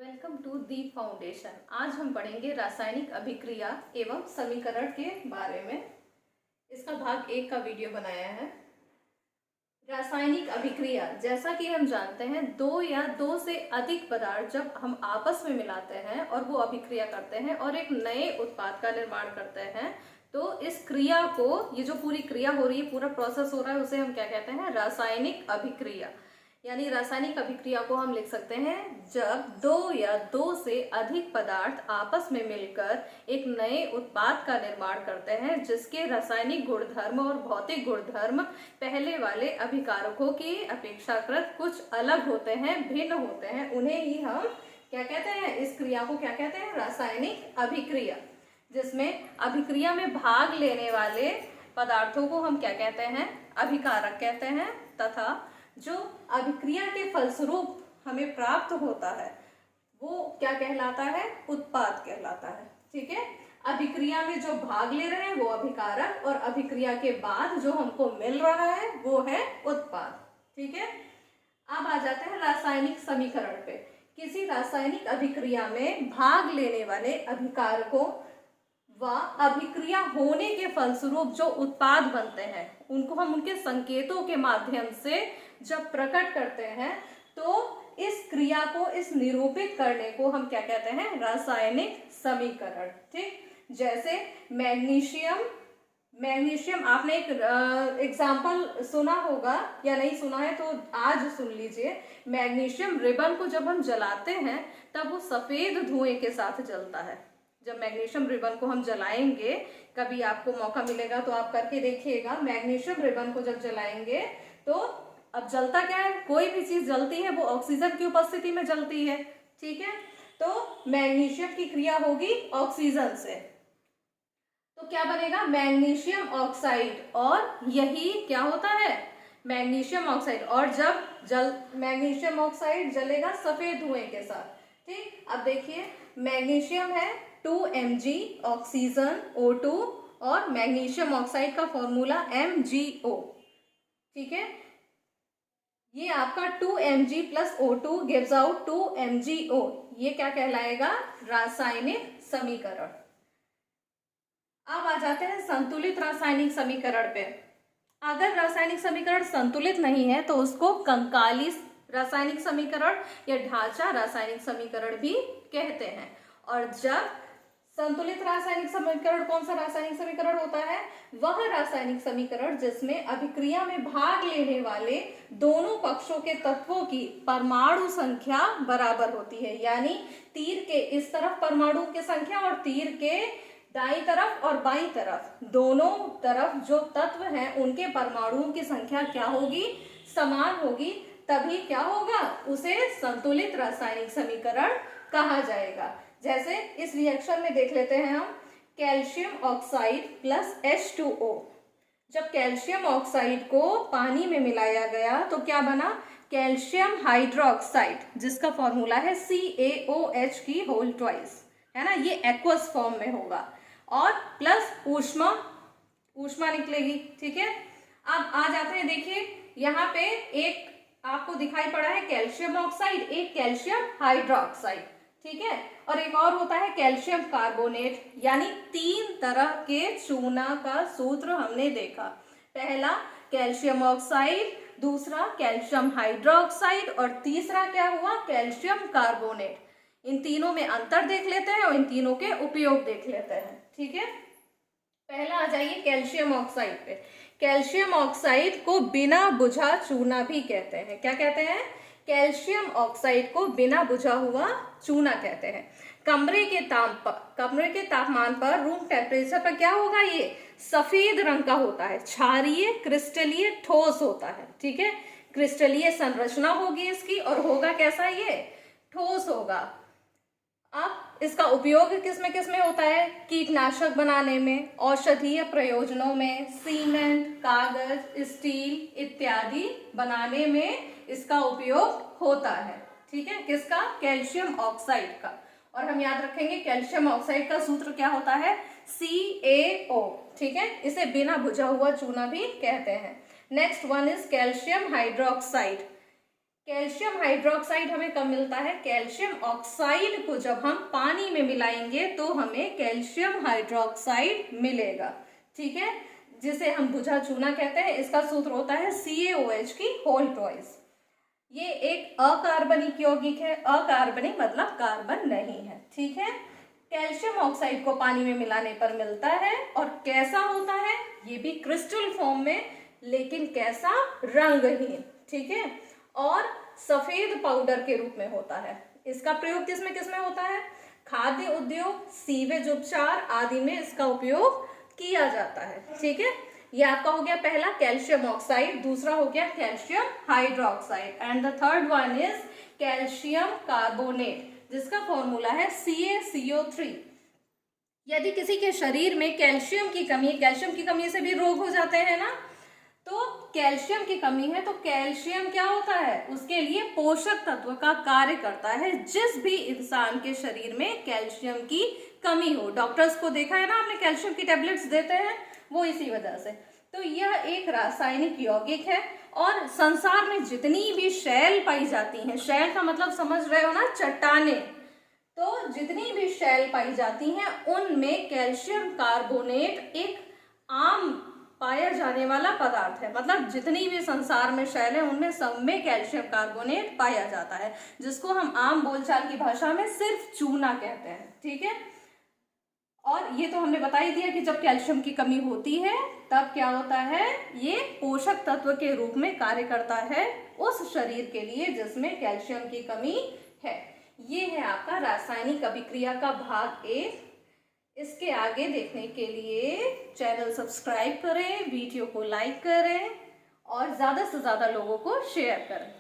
Welcome to the foundation. आज हम पढ़ेंगे रासायनिक अभिक्रिया एवं समीकरण के बारे में। इसका भाग 1 का वीडियो बनाया है। रासायनिक अभिक्रिया, जैसा कि हम जानते हैं, दो या दो से अधिक पदार्थ जब हम आपस में मिलाते हैं और वो अभिक्रिया करते हैं और एक नए उत्पाद का निर्माण करते हैं, तो इस क्रिया को, ये जो पूरी क्रिया हो रही है, पूरा प्रोसेस हो रहा है, उसे हम क्या कहते हैं? रासायनिक अभिक्रिया। यानी रासायनिक अभिक्रिया को हम लिख सकते हैं जब दो या दो से अधिक पदार्थ आपस में मिलकर एक नए उत्पाद का निर्माण करते हैं जिसके रासायनिक गुणधर्म और भौतिक गुणधर्म पहले वाले अभिकारकों की अपेक्षाकृत कुछ अलग होते हैं, भिन्न होते हैं। उन्हें ही हम क्या कहते हैं? इस क्रिया को क्या कहते हैं? रासायनिक अभिक्रिया। जिसमें अभिक्रिया में भाग लेने वाले पदार्थों को हम क्या कहते हैं? अभिकारक कहते हैं, तथा जो अभिक्रिया के फलस्वरूप हमें प्राप्त होता है वो क्या कहलाता है? उत्पाद कहलाता है। ठीक है, अभिक्रिया में जो भाग ले रहे हैं वो अभिकारक, और अभिक्रिया के बाद जो हमको मिल रहा है वो है उत्पाद। ठीक है, अब आ जाते हैं रासायनिक समीकरण पे। किसी रासायनिक अभिक्रिया में भाग लेने वाले अभिकारकों व अभिक्रिया होने के फलस्वरूप जो उत्पाद बनते हैं उनको हम उनके संकेतों के माध्यम से जब प्रकट करते हैं तो इस क्रिया को, इस निरूपित करने को हम क्या कहते हैं? रासायनिक समीकरण। ठीक, जैसे मैग्नीशियम आपने एक एग्जाम्पल सुना होगा, या नहीं सुना है तो आज सुन लीजिए। मैग्नीशियम रिबन को जब हम जलाते हैं तब वो सफेद धुएं के साथ जलता है। जब मैग्नीशियम रिबन को हम जलाएंगे, कभी आपको मौका मिलेगा तो आप करके देखिएगा, मैग्नीशियम रिबन को जब जलाएंगे तो अब जलता क्या है? कोई भी चीज जलती है वो ऑक्सीजन की उपस्थिति में जलती है। ठीक है, तो मैग्नीशियम की क्रिया होगी ऑक्सीजन से, तो क्या बनेगा? Magnesium oxide. और यही क्या होता है? Magnesium oxide. और जब मैग्नीशियम ऑक्साइड जलेगा सफेद धुएं के साथ। ठीक, अब देखिए, मैग्नीशियम है 2Mg, ऑक्सीजन O2, और मैग्नीशियम ऑक्साइड का फॉर्मूला MgO। ठीक है, ये आपका 2Mg plus O2 gives out 2MgO। ये क्या कहलाएगा? रासायनिक समीकरण। अब आ जाते हैं संतुलित रासायनिक समीकरण पे। अगर रासायनिक समीकरण संतुलित नहीं है तो उसको कंकाली रासायनिक समीकरण या ढांचा रासायनिक समीकरण भी कहते हैं। और जब संतुलित रासायनिक समीकरण, कौन सा रासायनिक समीकरण होता है? वह रासायनिक समीकरण जिसमें अभिक्रिया में भाग लेने वाले दोनों पक्षों के तत्वों की परमाणु संख्या बराबर होती है। यानी तीर के इस तरफ परमाणु की संख्या और तीर के दाईं तरफ और बाईं तरफ, दोनों तरफ जो तत्व हैं उनके परमाणुओं की संख्या क्या होगी? समान होगी। तभी क्या होगा? उसे संतुलित रासायनिक समीकरण कहा जाएगा। जैसे इस रिएक्शन में देख लेते हैं हम, कैल्शियम ऑक्साइड प्लस H2O। जब कैल्शियम ऑक्साइड को पानी में मिलाया गया तो क्या बना? कैल्शियम हाइड्रोक्साइड, जिसका फॉर्मूला है CaOH की होल ट्वाइस, है ना। ये एक्वस फॉर्म में होगा, और प्लस ऊष्मा निकलेगी। ठीक है, अब आ जाते हैं, देखिए यहाँ पे एक आपको दिखाई पड़ा है कैल्शियम ऑक्साइड, एक कैल्शियम हाइड्रोक्साइड। ठीक है, और एक और होता है कैल्शियम कार्बोनेट। यानी 3 तरह के चूना का सूत्र हमने देखा। पहला कैल्शियम ऑक्साइड, दूसरा कैल्शियम हाइड्रोक्साइड, और तीसरा क्या हुआ? Calcium carbonate. इन तीनों में अंतर देख लेते हैं और इन तीनों के उपयोग देख लेते हैं। ठीक है, पहला आ जाइए कैल्शियम ऑक्साइड पे। कैल्शियम ऑक्साइड को बिना बुझा चूना भी कहते हैं। क्या कहते हैं? कैल्शियम ऑक्साइड को बिना बुझा हुआ चूना कहते हैं। कमरे के तापमान पर, रूम टेम्परेचर पर क्या होगा? ये सफेद रंग का होता है, क्षारीय, क्रिस्टलीय, ठोस होता है। ठीक है, क्रिस्टलीय संरचना होगी इसकी, और होगा कैसा? ये ठोस होगा। अब इसका उपयोग किस में होता है? कीटनाशक बनाने में, औषधीय प्रयोजनों में, सीमेंट, कागज, स्टील इत्यादि बनाने में इसका उपयोग होता है। ठीक है, किसका? कैल्शियम ऑक्साइड का। और हम याद रखेंगे कैल्शियम ऑक्साइड का सूत्र क्या होता है? CaO। ठीक है, इसे बिना बुझा हुआ चूना भी कहते हैं। Next one is calcium hydroxide. Calcium hydroxide हमें कब मिलता है? कैल्शियम ऑक्साइड को जब हम पानी में मिलाएंगे तो हमें कैल्शियम हाइड्रोक्साइड मिलेगा, ठीक है, जिसे हम बुझा चूना कहते हैं। इसका सूत्र होता है CaOH की होल ट्वाइस। ये एक अकार्बनिक यौगिक है, अकार्बनिक मतलब कार्बन नहीं है, ठीक है। कैल्शियम ऑक्साइड को पानी में मिलाने पर मिलता है, और कैसा होता है? ये भी क्रिस्टल फॉर्म में, लेकिन कैसा? रंगहीन, ठीक है, और सफेद पाउडर के रूप में होता है। इसका प्रयोग किसमें किसमें होता है? खाद्य उद्योग, सीवेज उपचार आदि में इसका उपयोग किया जाता है, ठीक है। ये आपका हो गया पहला कैल्शियम ऑक्साइड, दूसरा हो गया calcium hydroxide, and the third one is calcium carbonate, जिसका फॉर्मूला है CaCO3। यदि किसी के शरीर में कैल्शियम की कमी से भी रोग हो जाते हैं ना, तो कैल्शियम की कमी है, तो कैल्शियम क्या होता है? उसके लिए पोषक तत्व का कार्य करता है। जिस भी इंसान के शरीर में कैल्शियम की कमी हो, डॉक्टर्स को देखा है ना आपने, कैल्शियम की टेबलेट्स देते हैं, वो इसी वजह से। तो यह एक रासायनिक यौगिक है, और संसार में जितनी भी शैल पाई जाती हैं, शैल का मतलब समझ रहे हो ना, चट्टाने, तो जितनी भी शैल पाई जाती हैं उनमें कैल्शियम कार्बोनेट एक आम पाया जाने वाला पदार्थ है। मतलब जितनी भी संसार में शैल है उनमें सब में कैल्शियम कार्बोनेट पाया जाता है, जिसको हम आम बोलचाल की भाषा में सिर्फ चूना कहते हैं, ठीक है। और ये तो हमने बता ही दिया कि जब कैल्शियम की कमी होती है तब क्या होता है? ये पोषक तत्व के रूप में कार्य करता है उस शरीर के लिए जिसमें कैल्शियम की कमी है। ये है आपका रासायनिक अभिक्रिया का भाग 1। इसके आगे देखने के लिए चैनल सब्सक्राइब करें, वीडियो को लाइक करें और ज़्यादा से ज़्यादा लोगों को शेयर करें।